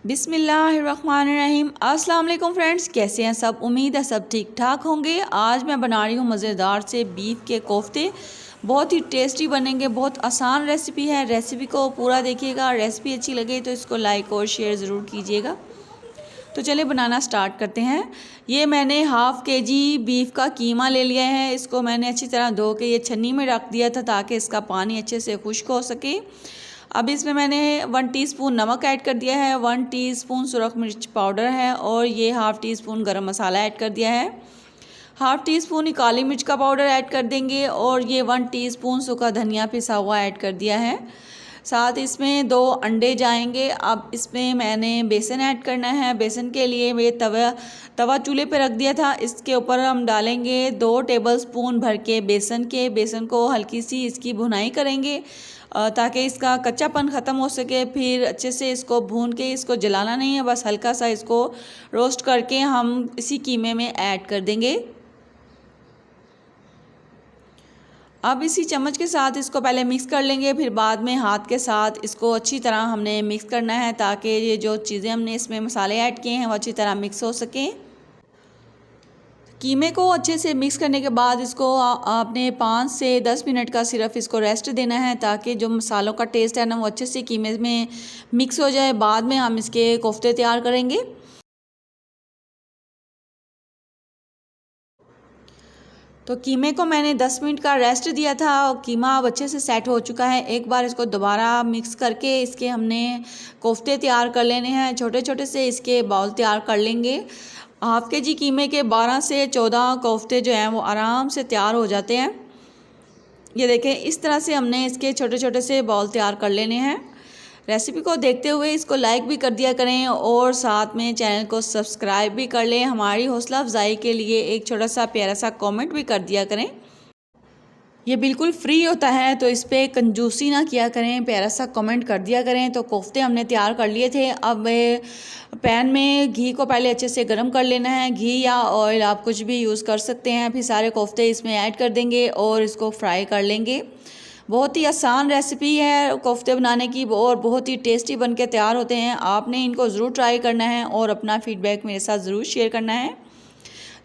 बिस्मिल्लाहिर्रहमानिर्रहीम। अस्सलाम वालेकुम फ्रेंड्स, कैसे हैं सब? उम्मीद है सब ठीक ठाक होंगे। आज मैं बना रही हूँ मज़ेदार से बीफ के कोफ्ते। बहुत ही टेस्टी बनेंगे, बहुत आसान रेसिपी है। रेसिपी को पूरा देखिएगा। रेसिपी अच्छी लगे तो इसको लाइक और शेयर ज़रूर कीजिएगा। तो चलिए बनाना स्टार्ट करते हैं। ये मैंने हाफ़ केजी बीफ का कीमा ले लिया है। इसको मैंने अच्छी तरह धो के ये छन्नी में रख दिया था ताकि इसका पानी अच्छे से खुश्क हो सके। अब इसमें मैंने 1 टीस्पून नमक ऐड कर दिया है, 1 टीस्पून सुरख मिर्च पाउडर है और ये हाफ़ टीस्पून गरम मसाला ऐड कर दिया है। हाफ़ टीस्पून ही काली मिर्च का पाउडर ऐड कर देंगे और ये 1 टीस्पून सूखा धनिया पिसा हुआ ऐड कर दिया है। साथ इसमें 2 अंडे जाएंगे। अब इसमें मैंने बेसन ऐड करना है। बेसन के लिए मैं तवा चूल्हे पे रख दिया था। इसके ऊपर हम डालेंगे 2 टेबलस्पून भर के बेसन को हल्की सी इसकी भुनाई करेंगे ताकि इसका कच्चापन ख़त्म हो सके। फिर अच्छे से इसको भून के, इसको जलाना नहीं है, बस हल्का सा इसको रोस्ट करके हम इसी कीमे में ऐड कर देंगे। अब इसी चम्मच के साथ इसको पहले मिक्स कर लेंगे, फिर बाद में हाथ के साथ इसको अच्छी तरह हमने मिक्स करना है ताकि ये जो चीज़ें हमने इसमें मसाले ऐड किए हैं वो अच्छी तरह मिक्स हो सकें। कीमे को अच्छे से मिक्स करने के बाद इसको आपने 5 से 10 मिनट का सिर्फ इसको रेस्ट देना है ताकि जो मसालों का टेस्ट है ना वो अच्छे से कीमे में मिक्स हो जाए। बाद में हम इसके कोफ्ते तैयार करेंगे। तो कीमे को मैंने 10 मिनट का रेस्ट दिया था और कीमा अब अच्छे से सेट हो चुका है। एक बार इसको दोबारा मिक्स करके इसके हमने कोफ्ते तैयार कर लेने हैं। छोटे छोटे से इसके बाउल तैयार कर लेंगे। हाफ़ केजी कीमे के 12 से 14 कोफ्ते जो हैं वो आराम से तैयार हो जाते हैं। ये देखें, इस तरह से हमने इसके छोटे छोटे से बाउल तैयार कर लेने हैं। रेसिपी को देखते हुए इसको लाइक भी कर दिया करें और साथ में चैनल को सब्सक्राइब भी कर लें। हमारी हौसला अफजाई के लिए एक छोटा सा प्यारा सा कमेंट भी कर दिया करें। ये बिल्कुल फ्री होता है तो इस पर कंजूसी ना किया करें, प्यारा सा कमेंट कर दिया करें। तो कोफ्ते हमने तैयार कर लिए थे। अब पैन में घी को पहले अच्छे से गर्म कर लेना है। घी या ऑयल आप कुछ भी यूज़ कर सकते हैं। फिर सारे कोफ्ते इसमें ऐड कर देंगे और इसको फ्राई कर लेंगे। बहुत ही आसान रेसिपी है कोफ्ते बनाने की और बहुत ही टेस्टी बन के तैयार होते हैं। आपने इनको ज़रूर ट्राई करना है और अपना फ़ीडबैक मेरे साथ ज़रूर शेयर करना है।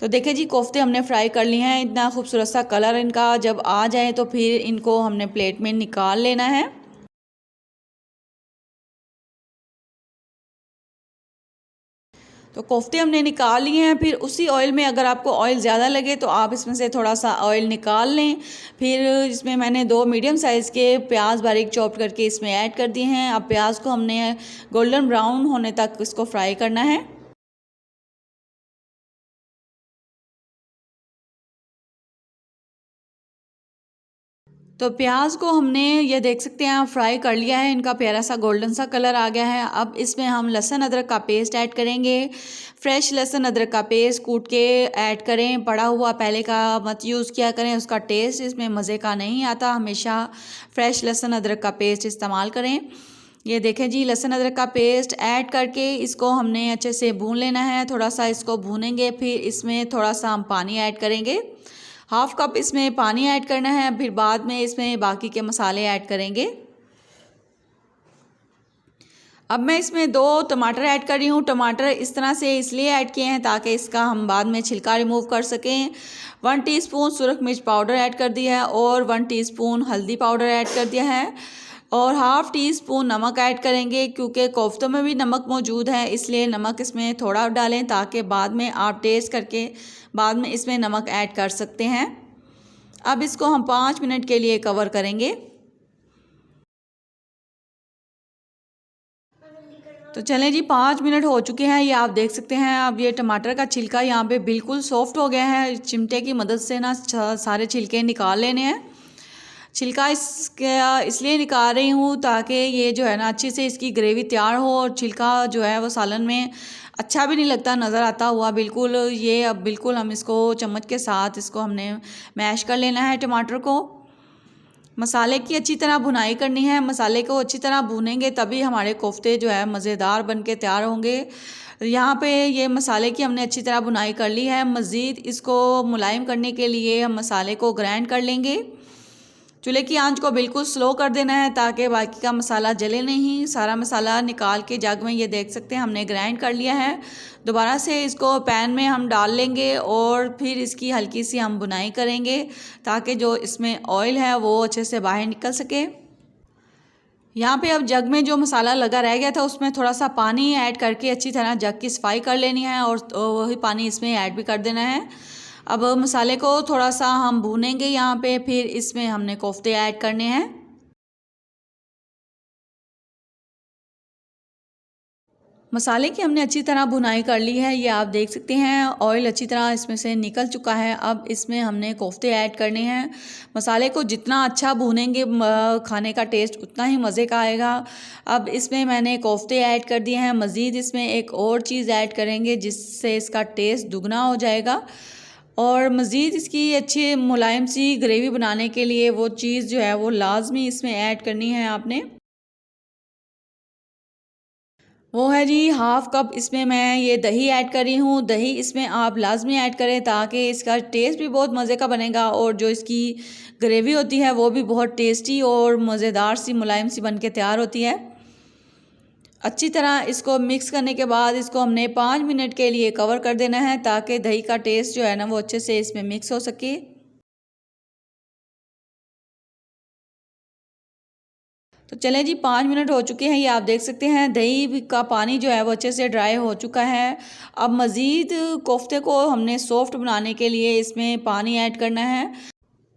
तो देखिए जी, कोफ्ते हमने फ्राई कर लिए हैं। इतना खूबसूरत सा कलर इनका जब आ जाए तो फिर इनको हमने प्लेट में निकाल लेना है। तो कोफ्ते हमने निकाल लिए हैं। फिर उसी ऑयल में, अगर आपको ऑयल ज़्यादा लगे तो आप इसमें से थोड़ा सा ऑयल निकाल लें। फिर इसमें मैंने 2 मीडियम साइज़ के प्याज बारीक चॉप करके इसमें ऐड कर दिए हैं। अब प्याज को हमने गोल्डन ब्राउन होने तक इसको फ्राई करना है। तो प्याज को हमने, ये देख सकते हैं आप, फ्राई कर लिया है। इनका प्यारा सा गोल्डन सा कलर आ गया है। अब इसमें हम लहसुन अदरक का पेस्ट ऐड करेंगे। फ्रेश लहसुन अदरक का पेस्ट कूट के ऐड करें। पड़ा हुआ पहले का मत यूज़ किया करें, उसका टेस्ट इसमें मज़े का नहीं आता। हमेशा फ्रेश लहसुन अदरक का पेस्ट इस्तेमाल करें। ये देखें जी, लहसुन अदरक का पेस्ट ऐड करके इसको हमने अच्छे से भून लेना है। थोड़ा सा इसको भूनेंगे, फिर इसमें थोड़ा सा हम पानी ऐड करेंगे। 1/2 कप इसमें पानी ऐड करना है। फिर बाद में इसमें बाकी के मसाले ऐड करेंगे। अब मैं इसमें 2 टमाटर ऐड कर रही हूँ। टमाटर इस तरह से इसलिए ऐड किए हैं ताकि इसका हम बाद में छिलका रिमूव कर सकें। 1 टीस्पून सुरख मिर्च पाउडर ऐड कर दिया है और 1 टीस्पून हल्दी पाउडर ऐड कर दिया है और हाफ़ टीस्पून नमक ऐड करेंगे। क्योंकि कोफ्तों में भी नमक मौजूद है, इसलिए नमक इसमें थोड़ा डालें ताकि बाद में आप टेस्ट करके बाद में इसमें नमक ऐड कर सकते हैं। अब इसको हम 5 मिनट के लिए कवर करेंगे। तो चलें जी, 5 मिनट हो चुके हैं। ये आप देख सकते हैं। अब ये टमाटर का छिलका यहाँ पे बिल्कुल सॉफ्ट हो गया है। चिमटे की मदद से ना सारे छिलके निकाल लेने हैं। छिलका इसलिए निकाल रही हूँ ताकि ये जो है ना अच्छे से इसकी ग्रेवी तैयार हो और छिलका जो है वो सालन में अच्छा भी नहीं लगता, नज़र आता हुआ बिल्कुल। ये अब बिल्कुल हम इसको चम्मच के साथ इसको हमने मैश कर लेना है टमाटर को। मसाले की अच्छी तरह भुनाई करनी है। मसाले को अच्छी तरह भूनेंगे तभी हमारे कोफ्ते जो है मज़ेदार बन के तैयार होंगे। यहाँ पे ये मसाले की हमने अच्छी तरह भुनाई कर ली है। मज़ीद इसको मुलायम करने के लिए हम मसाले को ग्राइंड कर लेंगे। चूल्हे की आंच को बिल्कुल स्लो कर देना है ताकि बाकी का मसाला जले नहीं। सारा मसाला निकाल के जग में ये देख सकते हैं हमने ग्राइंड कर लिया है। दोबारा से इसको पैन में हम डाल लेंगे और फिर इसकी हल्की सी हम बुनाई करेंगे ताकि जो इसमें ऑयल है वो अच्छे से बाहर निकल सके। यहाँ पे अब जग में जो मसाला लगा रह गया था उसमें थोड़ा सा पानी ऐड करके अच्छी तरह जग की सफाई कर लेनी है और वही पानी इसमें ऐड भी कर देना है। अब मसाले को थोड़ा सा हम भूनेंगे यहाँ पे, फिर इसमें हमने कोफ्ते ऐड करने हैं। मसाले की हमने अच्छी तरह भुनाई कर ली है, ये आप देख सकते हैं ऑयल अच्छी तरह इसमें से निकल चुका है। अब इसमें हमने कोफ्ते ऐड करने हैं। मसाले को जितना अच्छा भूनेंगे खाने का टेस्ट उतना ही मज़े का आएगा। अब इसमें मैंने कोफ्ते ऐड कर दिए हैं। मज़ीद इसमें एक और चीज़ ऐड करेंगे जिससे इसका टेस्ट दुगना हो जाएगा और मज़ीद इसकी अच्छी मुलायम सी ग्रेवी बनाने के लिए वो चीज़ जो है वो लाजमी इसमें ऐड करनी है आपने। वो है जी 1/2 कप इसमें मैं ये दही ऐड कर रही हूँ। दही इसमें आप लाजमी ऐड करें ताकि इसका टेस्ट भी बहुत मज़े का बनेगा और जो इसकी ग्रेवी होती है वो भी बहुत टेस्टी और मज़ेदार सी मुलायम सी बन के तैयार होती है। अच्छी तरह इसको मिक्स करने के बाद इसको हमने 5 मिनट के लिए कवर कर देना है ताकि दही का टेस्ट जो है ना वो अच्छे से इसमें मिक्स हो सके। तो चलें जी 5 मिनट हो चुके हैं। ये आप देख सकते हैं दही का पानी जो है वो अच्छे से ड्राई हो चुका है। अब मज़ीद कोफ्ते को हमने सॉफ्ट बनाने के लिए इसमें पानी ऐड करना है।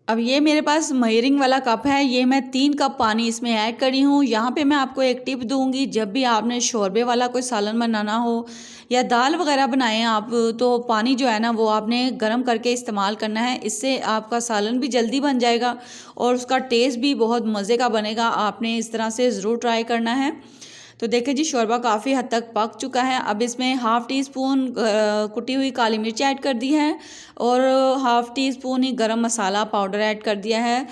अब ये मेरे पास मेजरिंग वाला कप है, ये मैं 3 कप पानी इसमें ऐड करी हूँ। यहाँ पे मैं आपको एक टिप दूँगी, जब भी आपने शोरबे वाला कोई सालन बनाना हो या दाल वगैरह बनाएं आप, तो पानी जो है ना वो आपने गर्म करके इस्तेमाल करना है। इससे आपका सालन भी जल्दी बन जाएगा और उसका टेस्ट भी बहुत मज़े का बनेगा। आपने इस तरह से ज़रूर ट्राई करना है। तो देखिए जी शोरबा काफ़ी हद तक पक चुका है। अब इसमें 1/2 टी स्पून कुटी हुई काली मिर्च ऐड कर दी है और 1/2 टी स्पून ही गरम मसाला पाउडर ऐड कर दिया है।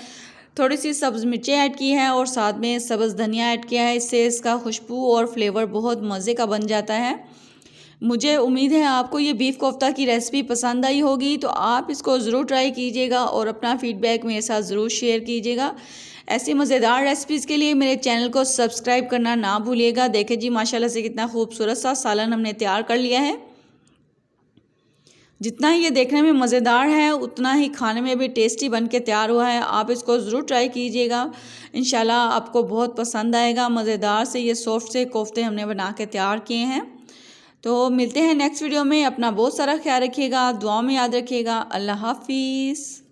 थोड़ी सी सब्ज़ मिर्चें ऐड की हैं और साथ में सब्ज़ धनिया ऐड किया है। इससे इसका खुशबू और फ्लेवर बहुत मज़े का बन जाता है। मुझे उम्मीद है आपको ये बीफ कोफ्ता की रेसिपी पसंद आई होगी, तो आप इसको ज़रूर ट्राई कीजिएगा और अपना फ़ीडबैक मेरे साथ ज़रूर शेयर कीजिएगा। ऐसी मज़ेदार रेसिपीज़ के लिए मेरे चैनल को सब्सक्राइब करना ना भूलिएगा। देखें जी माशाल्लाह से कितना खूबसूरत सा सालन हमने तैयार कर लिया है। जितना ही ये देखने में मज़ेदार है उतना ही खाने में भी टेस्टी बन के तैयार हुआ है। आप इसको ज़रूर ट्राई कीजिएगा, इंशाल्लाह आपको बहुत पसंद आएगा। मज़ेदार से ये सॉफ्ट से कोफ्ते हमने बना के तैयार किए हैं। तो मिलते हैं नेक्स्ट वीडियो में। अपना बहुत सारा ख्याल रखिएगा, दुआ में याद रखिएगा। अल्लाह हाफिज़।